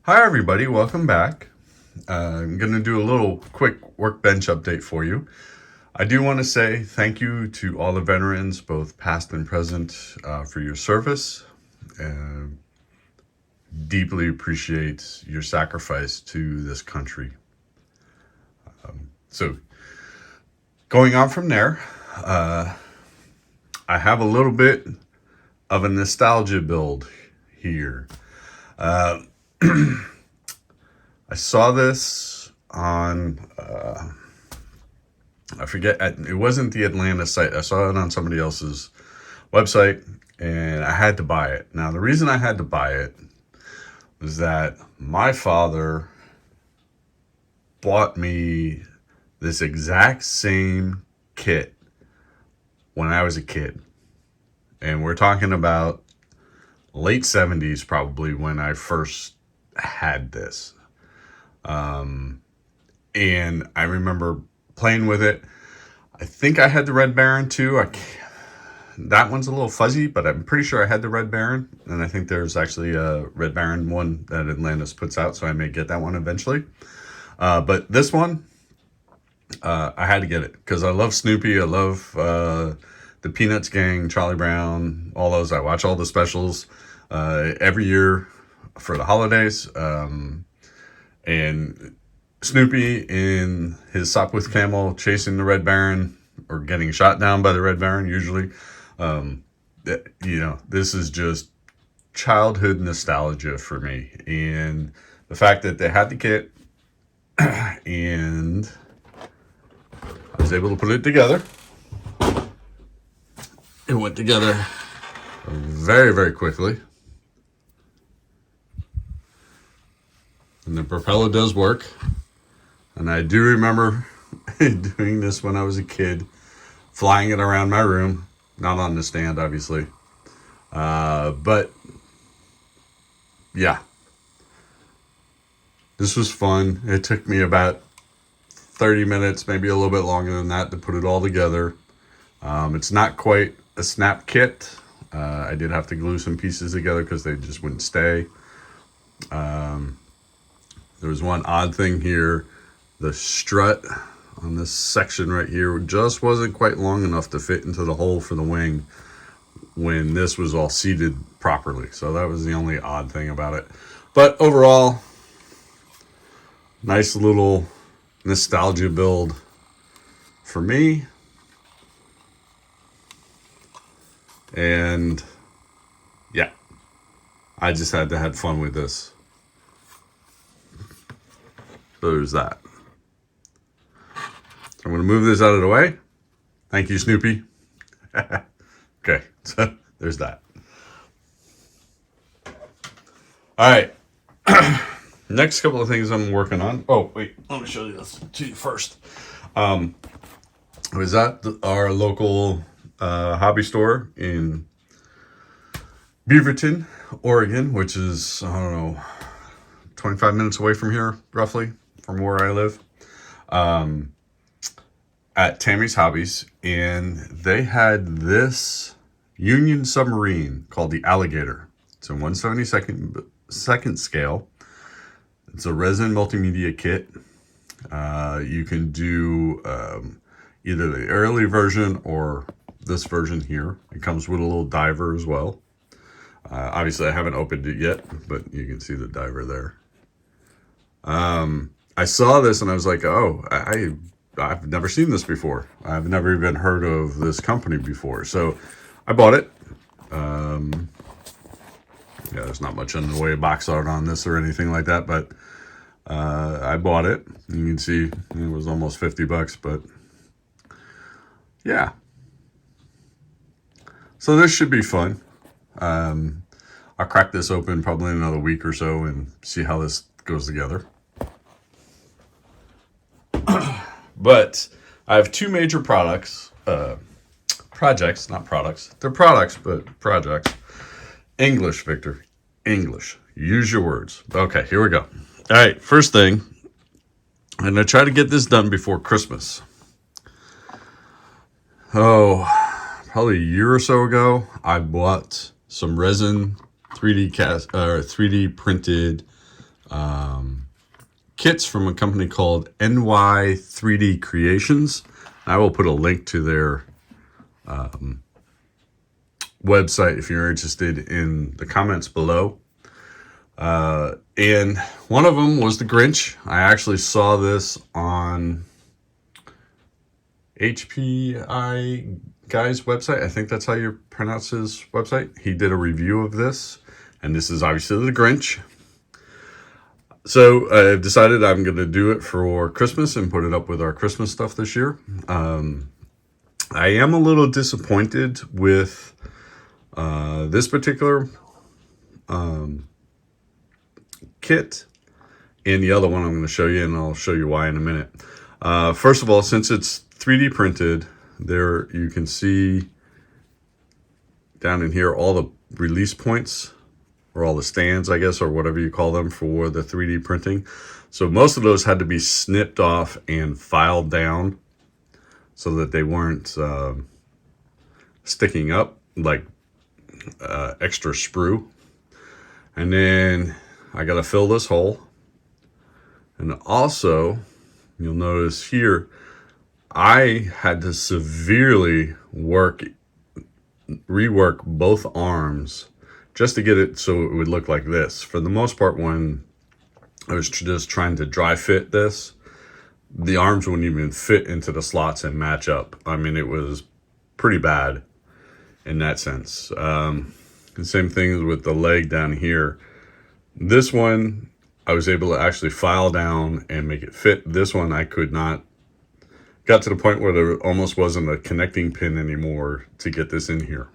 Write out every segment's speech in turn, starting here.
Hi everybody, welcome back. I'm going to do a little quick workbench update for you. I do want to say thank you to all the veterans, both past and present, for your service. Deeply appreciate your sacrifice to this country. So going on from there, I have a little bit of a nostalgia build here. I saw this on, I forget, it wasn't the Atlantis site. I saw it on somebody else's website and I had to buy it. Now, the reason I had to buy it was that my father bought me this exact same kit when I was a kid. And we're talking about late 70s probably when I first had this. And I remember playing with it. I think I had the Red Baron too. That one's a little fuzzy, but I'm pretty sure I had the Red Baron. And I think there's actually a Red Baron one that Atlantis puts out, so I may get that one eventually. But this one, I had to get it because I love Snoopy. I love the Peanuts gang, Charlie Brown, all those. I watch all the specials every year for the holidays. And Snoopy in his sock with camel chasing the Red Baron or getting shot down by the Red Baron usually. This is just childhood nostalgia for me. And the fact that they had the kit and I was able to put it together. It went together very, very quickly. And the propeller does work. And I do remember doing this when I was a kid, flying it around my room, not on the stand, obviously. But yeah, this was fun. It took me about 30 minutes, maybe a little bit longer than that, to put it all together. It's not quite a snap kit. I did have to glue some pieces together because they just wouldn't stay. There was one odd thing here. The strut on this section right here just wasn't quite long enough to fit into the hole for the wing when this was all seated properly. So that was the only odd thing about it. But overall, nice little nostalgia build for me. And yeah, I just had to have fun with this. So there's that. So I'm going to move this out of the way. Thank you, Snoopy. Okay, so there's that. All right. Next couple of things I'm working on. Oh, wait. Let me show you this to you first. I was at our local hobby store in Beaverton, Oregon, which is, I don't know, 25 minutes away from here, roughly, from where I live, at Tammy's Hobbies, and they had this Union Submarine called the Alligator. It's a 1/72nd scale. It's a resin multimedia kit. You can do either the early version or this version here. It comes with a little diver as well. Obviously, I haven't opened it yet, but you can see the diver there. I saw this and I was like, oh, I've never seen this before. I've never even heard of this company before. So I bought it. Yeah, there's not much in the way of box art on this or anything like that, but I bought it. You can see it was almost $50, but yeah. So this should be fun. I'll crack this open probably in another week or so and see how this goes together. But I have two major projects, not products. They're products, but projects. English, Victor. English. Use your words. Okay, here we go. All right, first thing. I'm going to try to get this done before Christmas. Oh, probably a year or so ago, I bought some resin 3D printed kits from a company called NY 3D Creations. I will put a link to their website if you're interested in the comments below. And one of them was the Grinch. I actually saw this on HPI guy's website. I think that's how you pronounce his website. He did a review of this, and this is obviously the Grinch. So I've decided I'm going to do it for Christmas and put it up with our Christmas stuff this year. I am a little disappointed with this particular kit and the other one I'm going to show you, and I'll show you why in a minute. First of all, since it's 3D printed, there you can see down in here all the release points, or all the stands, I guess, or whatever you call them for the 3D printing. So most of those had to be snipped off and filed down so that they weren't sticking up like extra sprue. And then I got to fill this hole. And also, you'll notice here, I had to severely rework both arms just to get it so it would look like this. For the most part, when I was just trying to dry fit this, the arms wouldn't even fit into the slots and match up. I mean, it was pretty bad in that sense. The same thing with the leg down here. This one, I was able to actually file down and make it fit. This one, I could not. Got to the point where there almost wasn't a connecting pin anymore to get this in here.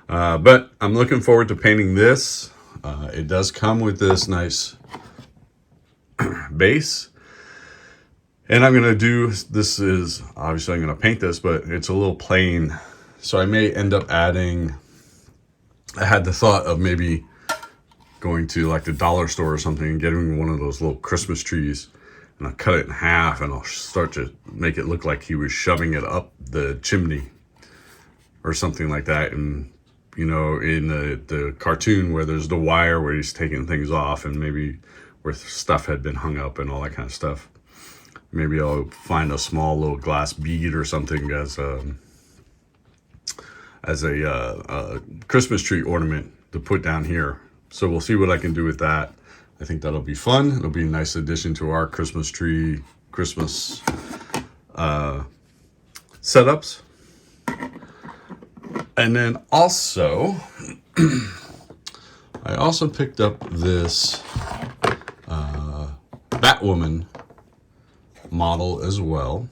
But I'm looking forward to painting this. It does come with this nice base. And I'm going to do, this is, obviously I'm going to paint this, but it's a little plain. So I may end up adding, I had the thought of maybe going to like the dollar store or something and getting one of those little Christmas trees. And I'll cut it in half and I'll start to make it look like he was shoving it up the chimney or something like that. And you know, in the cartoon where there's the wire where he's taking things off, and maybe where stuff had been hung up and all that kind of stuff. Maybe I'll find a small little glass bead or something as a Christmas tree ornament to put down here. So we'll see what I can do with that. I think that'll be fun. It'll be a nice addition to our Christmas tree, Christmas setups. And then also, I also picked up this Batwoman model as well.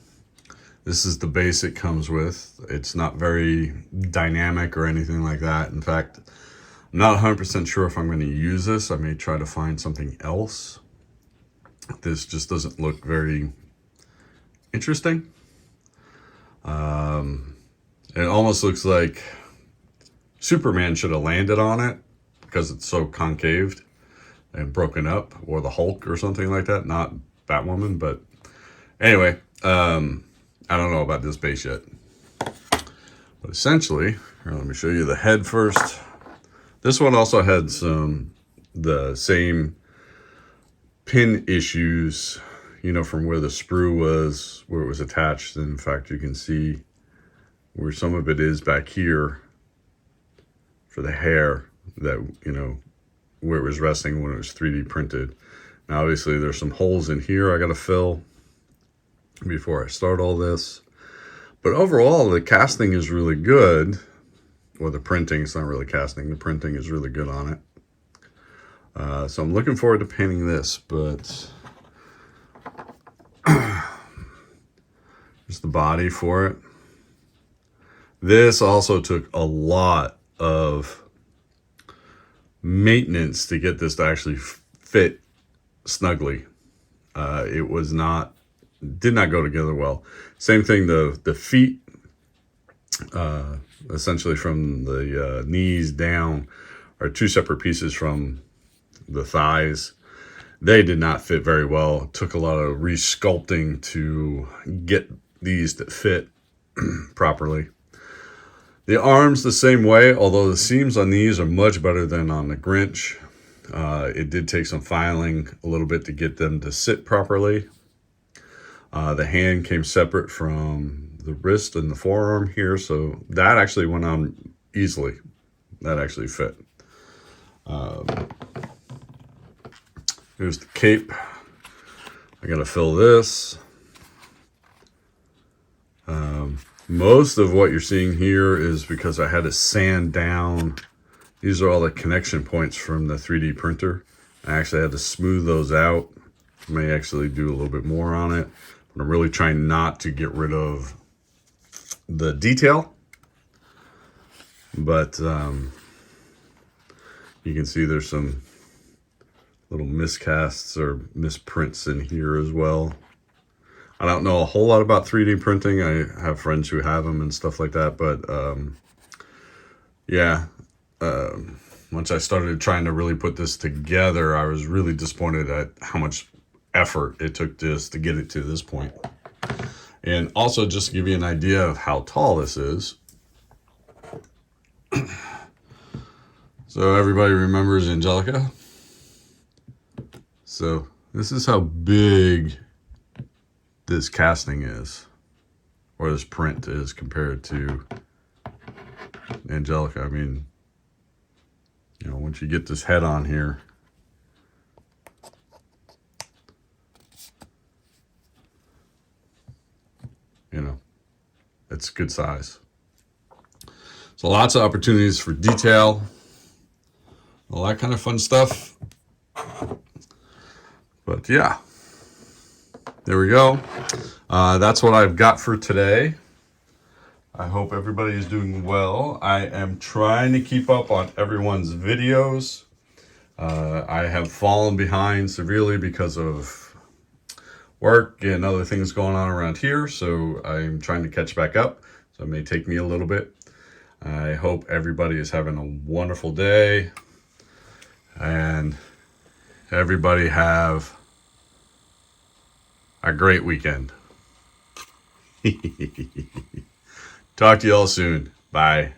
This is the base it comes with. It's not very dynamic or anything like that. In fact, I'm not 100% sure if I'm going to use this. I may try to find something else. This just doesn't look very interesting. It almost looks like Superman should have landed on it because it's so concaved and broken up, or the Hulk or something like that. Not Batwoman, but anyway, I don't know about this base yet. But essentially, here, let me show you the head first. This one also had the same pin issues, you know, from where the sprue was, where it was attached. And in fact, you can see where some of it is back here for the hair that, you know, where it was resting when it was 3D printed. Now, obviously, there's some holes in here I got to fill before I start all this. But overall, the casting is really good. Or the printing, it's not really casting. The printing is really good on it. So I'm looking forward to painting this, but there's the body for it. This also took a lot of maintenance to get this to actually fit snugly. It did not go together well. Same thing, the feet, essentially from the knees down, are two separate pieces from the thighs. They did not fit very well. It took a lot of resculpting to get these to fit properly. The arms the same way, although the seams on these are much better than on the Grinch. It did take some filing a little bit to get them to sit properly. The hand came separate from the wrist and the forearm here, so that actually went on easily. That actually fit. Here's the cape. I gotta fill this. Most of what you're seeing here is because I had to sand down. These are all the connection points from the 3D printer. I actually had to smooth those out. May actually do a little bit more on it. But I'm really trying not to get rid of the detail. But you can see there's some little miscasts or misprints in here as well. I don't know a whole lot about 3D printing. I have friends who have them and stuff like that. But yeah, once I started trying to really put this together, I was really disappointed at how much effort it took to get it to this point. And also, just to give you an idea of how tall this is. So everybody remembers Angelica. So this is how big this casting is, or this print is, compared to Angelica. I mean, you know, once you get this head on here, you know, it's good size. So lots of opportunities for detail, all that kind of fun stuff. But yeah, there we go. That's what I've got for today. I hope everybody is doing well. I am trying to keep up on everyone's videos. I have fallen behind severely because of work and other things going on around here. So I'm trying to catch back up. So it may take me a little bit. I hope everybody is having a wonderful day. And everybody have a great weekend. Talk to you all soon. Bye.